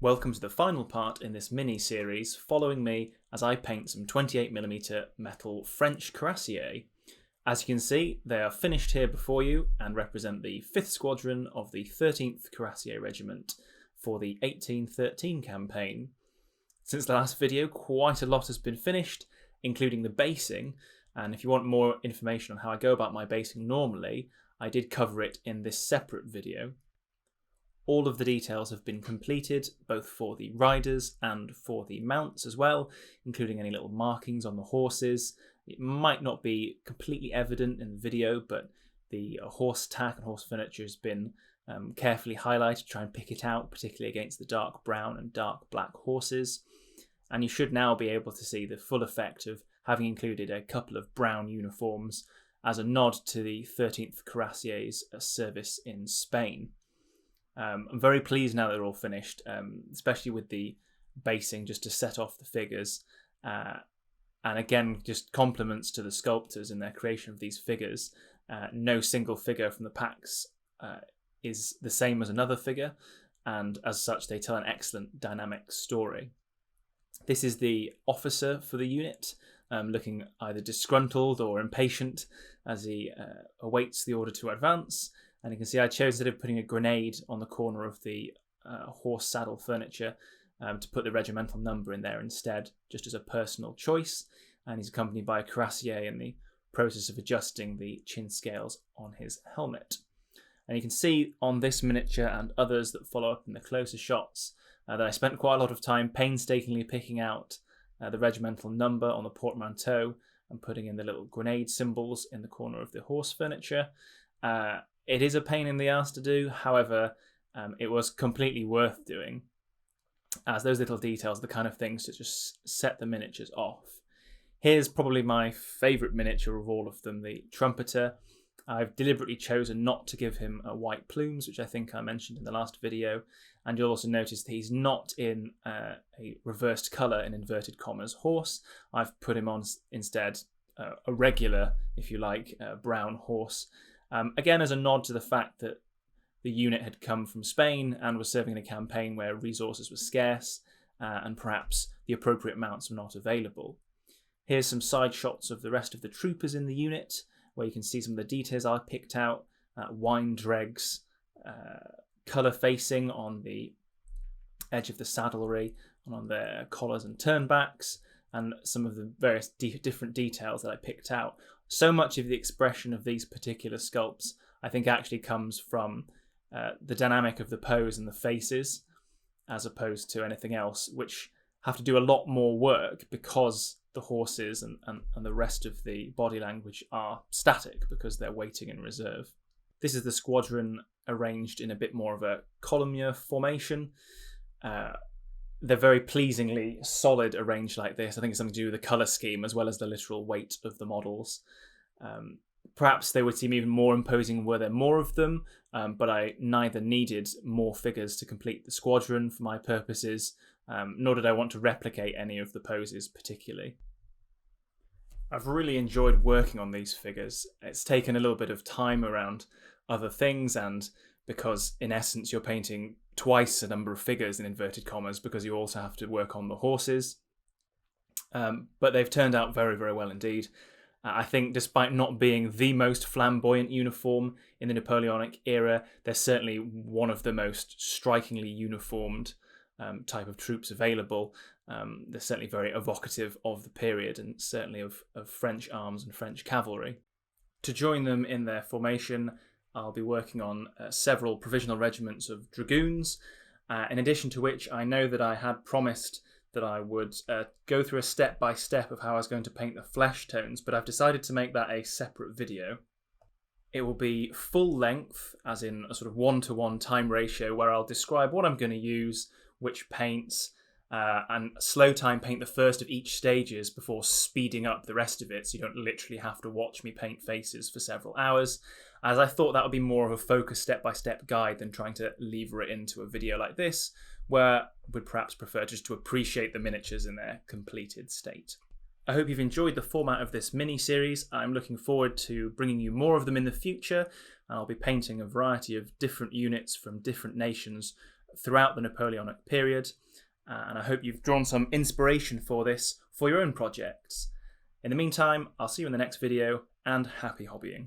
Welcome to the final part in this mini-series, following me as I paint some 28mm metal French Cuirassiers. As you can see, they are finished here before you and represent the 5th Squadron of the 13th Cuirassier Regiment for the 1813 campaign. Since the last video, quite a lot has been finished, including the basing, and if you want more information on how I go about my basing normally, I did cover it in this separate video. All of the details have been completed, both for the riders and for the mounts as well, including any little markings on the horses. It might not be completely evident in the video, but the horse tack and horse furniture has been carefully highlighted to try and pick it out, particularly against the dark brown and dark black horses. And you should now be able to see the full effect of having included a couple of brown uniforms as a nod to the 13th Cuirassiers' service in Spain. I'm very pleased now that they're all finished, especially with the basing just to set off the figures. And again, just compliments to the sculptors in their creation of these figures. No single figure from the packs is the same as another figure, and as such they tell an excellent dynamic story. This is the officer for the unit, looking either disgruntled or impatient as he awaits the order to advance. And you can see I chose, instead of putting a grenade on the corner of the horse saddle furniture, to put the regimental number in there instead, just as a personal choice. And he's accompanied by a cuirassier in the process of adjusting the chin scales on his helmet. And you can see on this miniature and others that follow up in the closer shots that I spent quite a lot of time painstakingly picking out the regimental number on the portmanteau and putting in the little grenade symbols in the corner of the horse furniture. It is a pain in the ass to do, however, it was completely worth doing, as those little details are the kind of things that just set the miniatures off. Here's probably my favourite miniature of all of them, the trumpeter. I've deliberately chosen not to give him white plumes, which I think I mentioned in the last video, and you'll also notice that he's not in a reversed colour, in inverted commas, horse. I've put him on instead a regular, if you like, brown horse. Again, as a nod to the fact that the unit had come from Spain and was serving in a campaign where resources were scarce and perhaps the appropriate mounts were not available. Here's some side shots of the rest of the troopers in the unit, where you can see some of the details I picked out. Wine dregs, colour facing on the edge of the saddlery and on their collars and turnbacks, and some of the various different details that I picked out. So much of the expression of these particular sculpts, I think, actually comes from the dynamic of the pose and the faces, as opposed to anything else, which have to do a lot more work because the horses and the rest of the body language are static because they're waiting in reserve. This is the squadron arranged in a bit more of a columnar formation. They're very pleasingly solid arranged like this. I think it's something to do with the colour scheme as well as the literal weight of the models. Perhaps they would seem even more imposing were there more of them, but I neither needed more figures to complete the squadron for my purposes, nor did I want to replicate any of the poses particularly. I've really enjoyed working on these figures. It's taken a little bit of time around other things, and because in essence you're painting twice the number of figures in inverted commas because you also have to work on the horses. But they've turned out very, very well indeed. I think despite not being the most flamboyant uniform in the Napoleonic era, they're certainly one of the most strikingly uniformed type of troops available. They're certainly very evocative of the period and certainly of French arms and French cavalry. To join them in their formation, I'll be working on several provisional regiments of dragoons, in addition to which I know that I had promised that I would go through a step-by-step of how I was going to paint the flesh tones, but I've decided to make that a separate video. It will be full length, as in a sort of 1-to-1 time ratio, where I'll describe what I'm going to use, which paints, and slow time paint the first of each stages before speeding up the rest of it, so you don't literally have to watch me paint faces for several hours, as I thought that would be more of a focused step-by-step guide than trying to lever it into a video like this, where I would perhaps prefer just to appreciate the miniatures in their completed state. I hope you've enjoyed the format of this mini-series. I'm looking forward to bringing you more of them in the future, and I'll be painting a variety of different units from different nations throughout the Napoleonic period, and I hope you've drawn some inspiration for this for your own projects. In the meantime, I'll see you in the next video, and happy hobbying.